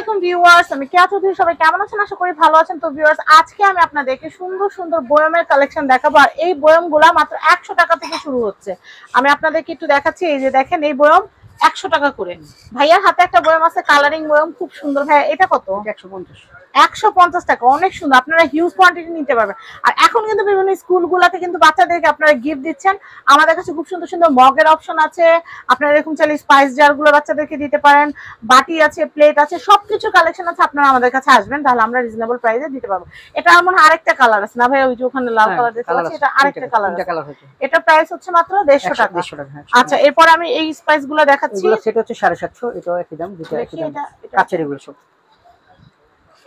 আলাইকুম ভিউয়ার্স, আমি কেয়া চৌধুরী। সবাই কেমন আছেন? আশা করি ভালো আছেন। তো ভিউয়ার্স, আজকে আমি আপনাদেরকে সুন্দর সুন্দর বয়মের কালেকশন দেখাবো। আর এই বয়মগুলা মাত্র 100 টাকা থেকে শুরু হচ্ছে। আমি আপনাদেরকে একটু দেখাচ্ছি। এই যে দেখেন, এই বয়ম 100 টাকা করে। ভাইয়ার হাতে একটা বয়ম আছে, কালারিং বয়ম, খুব সুন্দর। ভাইয়া এটা কত? 150 150 টাকা, অনেক সুন্দর। আপনারা হিউজ কোয়ান্টিটি নিতে পারবেন। আর এখন কিন্তু বিভিন্ন স্কুলগুলোতে কিন্তু বাচ্চাদেরকে আপনারা গিফট দিচ্ছেন। আমাদের কাছে খুব সুন্দর সুন্দর মগের অপশন আছে। আপনারা এরকম চাইলে স্পাইস জারগুলো বাচ্চাদেরকে দিতে পারেন। বাটি আছে, প্লেট আছে, সবকিছু কালেকশন আছে। আপনারা আমাদের কাছে আসবেন, তাহলে আমরা রিজনেবল প্রাইসে দিতে পারবো। এটা আমার আরেকটা কালার আছে না ভাই? ওই যে ওখানে লাল কালার দেখতে পাচ্ছি, এটা আরেকটা কালার আছে। এটা প্রাইস হচ্ছে মাত্র 150 টাকা। আচ্ছা, এরপর আমি এই স্পাইস গুলো দেখাচ্ছি। এগুলো সেট হচ্ছে 750, এটাও একই দাম, দুটো একই দাম। কাচের এগুলো সব।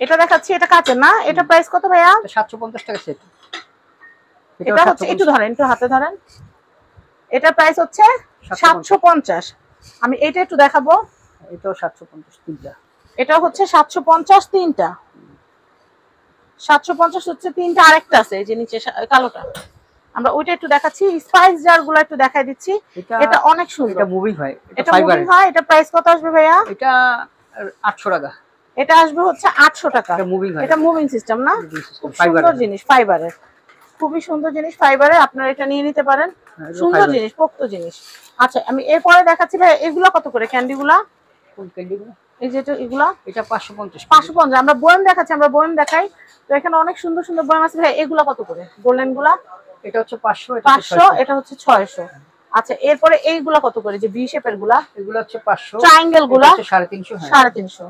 এটা দেখাচ্ছি, এটা কাচের না? এটা প্রাইস কত ভাইয়া? 750 টাকা সেট। এটা হচ্ছে, একটু ধরেন, একটু হাতে ধরেন। এটা প্রাইস হচ্ছে 750। আমি এটা একটু দেখাবো। এটাও 750 তিনটা। এটা হচ্ছে 750 তিনটা। 750 হচ্ছে তিনটা। আরেকটা আছে এই যে নিচে কালোটা, আমরা ওইটা একটু দেখাচ্ছি। স্পাইস জার গুলো একটু দেখাই দিচ্ছি। এটা অনেক সুন্দর। এটা মুভিং হয়, এটা মুভিং হয়। এটা প্রাইস কত আসবে ভাইয়া? এটা 800 টাকা। এটা আসবে হচ্ছে 800 টাকা। এটা মুভিং হয়, এটা মুভিং সিস্টেম না? খুব সুন্দর জিনিস, ফাইবারের, খুবই সুন্দর জিনিস, ফাইবারের। আপনারা এটা নিয়ে নিতে পারেন। সুন্দর জিনিস, পোক্ত জিনিস। আচ্ছা, আমি এরপরে দেখাচ্ছি ভাই, এগুলো কত করে ক্যান্ডিগুলা? কোন ক্যান্ডিগুলো? এই যে এগুলা এটা 550। 550। আমরা বয়ম দেখাচ্ছি, আমরা বয়ম দেখাই। তো এখানে অনেক সুন্দর সুন্দর বয়ম আছে ভাই। এগুলা কত করে গোল্ডেন গুলা? এটা হচ্ছে 500, 500, এটা হচ্ছে 600। আচ্ছা, এরপরে এইগুলা কত করে? যে ভি শেপের গুলা, এগুলো হচ্ছে 500। ট্রায়াঙ্গেল গুলা 350। 350।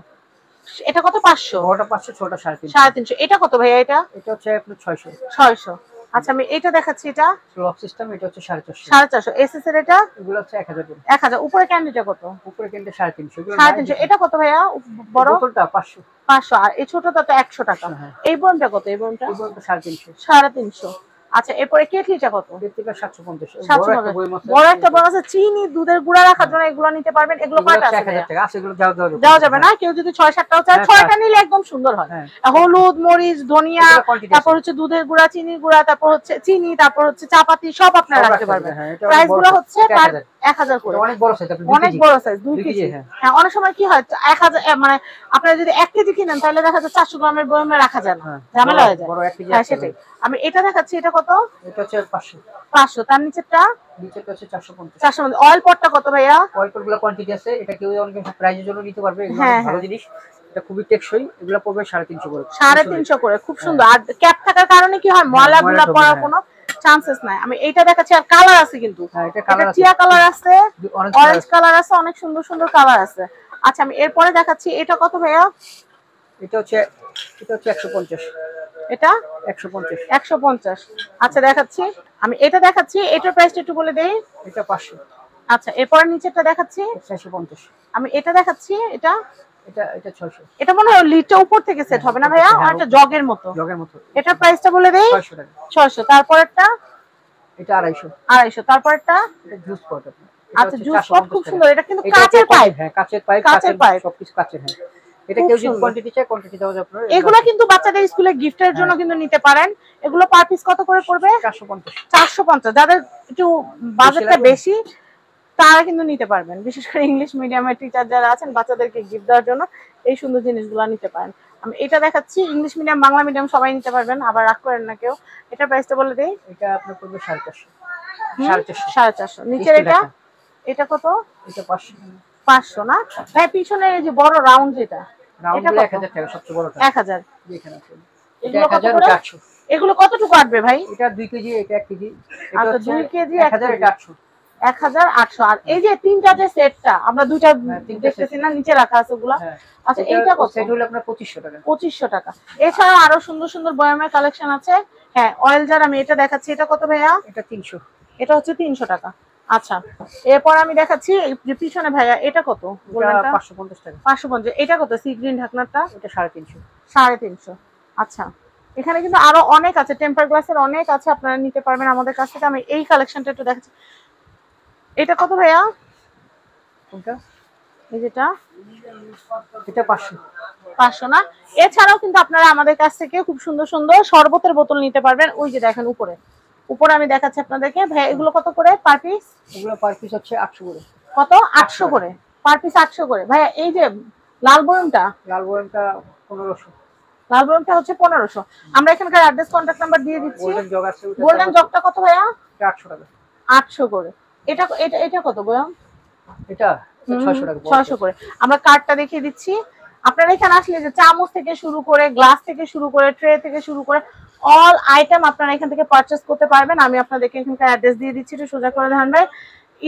এটা কত? 500। বড়টা 500, ছোটটা 350। 350। এটা কত ভাইয়া? এটা হচ্ছে আপনার 600। 600। আচ্ছা, আমি এটা দেখাচ্ছি। এটা লক সিস্টেম, এটা হচ্ছে 450। 450। এসএস এর এটা এগুলো হচ্ছে 1000 টাকা। 1000। উপরে ক্যান্ডিটা কত? উপরে কিনতে 350। 350। এটা কত ভাইয়া? বড় বোতলটা 500। 500। আর এই ছোটটা তো 100 টাকা। এই বয়মটা কত? এই বয়মটা 350। 350। আচ্ছা, এরপরে কেটলিটা কত? কেটলিটা 750। বড় একটা বয়ম আছে। চিনি, দুধের গুঁড়া রাখার জন্য এগুলো নিতে পারবেন। এগুলো কয়টা আছে? 1000 টাকা আছে। এগুলো দেওয়া যাবে না? কেউ যদি 6-7টাও চায়, 6টা নিলে একদম সুন্দর হয়। হলুদ, মরিচ, ধনিয়া, তারপর হচ্ছে দুধের গুঁড়া, চিনির গুঁড়া, তারপর হচ্ছে চিনি, তারপর হচ্ছে চাপাতি, সব আপনারা রাখতে পারবেন। প্রাইস গুলো হচ্ছে 1000 করে। অনেক বড় সাইজ, অনেক বড় সাইজ, 2 কেজি। হ্যাঁ, অনেক সময় কি হয়, 1000 মানে আপনারা যদি 1 কেজি কিনেন, তাহলে দেখা যায় 400 গ্রামের বয়মে রাখা যায় না, ঝামেলা হয়ে যায়। হ্যাঁ, সেটাই। আমি এটা দেখাচ্ছি। এটা কত? এটা হচ্ছে 500। 500। তার নিচেরটা? নিচেরটা হচ্ছে 450। 450। অয়েল পটটা কত ভাইয়া? অয়েল পটগুলো কোয়ান্টিটি আছে। এটা কেউ অনেক প্রাইজের জন্য নিতে পারবে। এগুলো ভালো জিনিস, এটা খুবই টেকসই। এগুলো পড়বে 350 করে। 350 করে, খুব সুন্দর। আর ক্যাপ থাকার কারণে কি হয়, ময়লাগুলো পড়ার কোনো চান্সেস নাই। আমি এইটা দেখাচ্ছি। আর কালার আছে কিন্তু, এটা টিয়া কালার আছে, অরেঞ্জ কালার আছে, অনেক সুন্দর সুন্দর কালার আছে। আচ্ছা, আমি এরপরে দেখাচ্ছি। এটা কত ভাইয়া? এটা হচ্ছে 150। এটা 150। 150। আচ্ছা, দেখাচ্ছি। আমি এটা দেখাচ্ছি। এটার প্রাইসটা একটু বলে দেই। এটা 500। আচ্ছা, এরপরে নিচেরটা দেখাচ্ছি। 450। আমি এটা দেখাচ্ছি। এটা 600। এটা মনে হয় লিডটা উপর থেকে সেট হবে না ভাইয়া? আর এটা জগের মতো। এটার প্রাইসটা বলে দেই। 600 টাকা। 600। তারপরেরটা? এটা 250। 250। তারপরেরটা? এটা জুস পট। আচ্ছা, জুস পট, খুব সুন্দর। এটা কিন্তু কাচের পাইপ। হ্যাঁ, কাচের পাইপ, সবকিছু কাচের। হ্যাঁ, এটা কেউ যদি কোয়ান্টিটি চায়, কোয়ান্টিটি দেওয়া যাবে আপনারা। এগুলো কিন্তু বাচ্চাদের স্কুলে গিফটের জন্য কিন্তু নিতে পারেন। এগুলো পার পিস কত করে পড়বে? 450। 450। যাদের একটু বাজেটটা বেশি, তারা কিন্তু নিতে পারবেন। বিশেষ করে ইংলিশ মিডিয়ামের টিচার যারা আছেন, বাচ্চাদেরকে গিফট দেওয়ার জন্য এই সুন্দর জিনিসগুলো নিতে পারেন। আমি এটা দেখাচ্ছি। ইংলিশ মিডিয়াম, বাংলা মিডিয়াম সবাই নিতে পারবেন, আবার রাগ করেন না কেউ। এটা প্রাইসটা বলে দেই। এটা আপনার পড়বে 450। 450। নিচের এটা? এটা কত? এটা 500। 500 না ভাই? পিছনে এই যে বড় রাউন্ড, যেটা, এটা 1000 টাকা, সবচেয়ে বড়টা 1000। এখানে আছে। এগুলো কত করে? 800। এগুলো কতটুকু আটবে ভাই? এটা 2 কেজি, এটা 1 কেজি। এটা 2 কেজি, 1000, এটা 800। 1800। আর এই যে তিনটা যে সেটটা, আমরা দুইটা দেখতেছি না, নিচে রাখা আছে ওগুলা। আচ্ছা, এইটা কত? সেট হলো আপনার 2500 টাকা। 2500 টাকা। এছাড়া আরো সুন্দর সুন্দর বয়ামের কালেকশন আছে। হ্যাঁ, অয়েল জার আমি এটা দেখাচ্ছি। এটা কত ভাইয়া? এটা 300। এটা হচ্ছে 300 টাকা। আচ্ছা, এরপর আমি দেখাচ্ছি যে পিছনে ভাইয়া। এটা কত? গোল্ডেনটা 550 টাকা। 550। এটা কত? সি গ্রিন ঢাকনাটা? এটা 350। 350। আচ্ছা, এখানে কিন্তু আরো অনেক আছে, টেম্পার গ্লাসের অনেক আছে, আপনারা নিতে পারবেন আমাদের কাছ থেকে। আমি এই কালেকশনটা একটু দেখাচ্ছি। এটা কত ভাইয়া? কোনটা? এই যেটা, এটা 500। 500 না? এছাড়াও কিন্তু আপনারা আমাদের কাছ থেকে খুব সুন্দর সুন্দর শরবতের বোতল নিতে পারবেন। ওই যে দেখেন উপরে আমি দেখাচ্ছি আপনাদেরকে। ভাই, এগুলো কত করে পার পিস? এগুলো পার পিস হচ্ছে 800 করে। কত? 800 করে পার পিস। 800 করে ভাইয়া। এই যে লাল বয়মটা? লাল বয়মটা 1500। লাল বয়মটা হচ্ছে 1500। আমরা এখানকার অ্যাড্রেস কন্ট্যাক্ট নাম্বার দিয়ে দিচ্ছি। গোল্ডেন জগ আছে, গোল্ডেন জগটা কত ভাইয়া? 800 টাকা। 800 করে। এটা এটা এটা কত বয়ম? এটা 600 টাকা। 600 করে। আমরা কার্ডটা দেখিয়ে দিচ্ছি। আপনারা এখানে আসলে যে চামচ থেকে শুরু করে, গ্লাস থেকে শুরু করে, ট্রে থেকে শুরু করে অল আইটেম আপনারা এখান থেকে পারচেজ করতে পারবেন। আমি আপনাদেরকে এখানকার অ্যাড্রেস দিয়ে দিচ্ছি, একটু সোজা করে ধ্যান ভাই।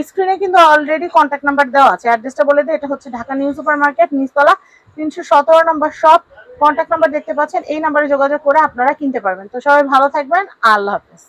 স্ক্রিনে কিন্তু অলরেডি কন্ট্যাক্ট নাম্বার দেওয়া আছে। অ্যাড্রেসটা বলে দিই, এটা হচ্ছে ঢাকা নিউ সুপার মার্কেট, নিচতলা 317 নম্বর শপ। কন্ট্যাক্ট নাম্বার দেখতে পাচ্ছেন, এই নাম্বারে যোগাযোগ করে আপনারা কিনতে পারবেন। তো সবাই ভালো থাকবেন, আল্লাহ হাফেজ।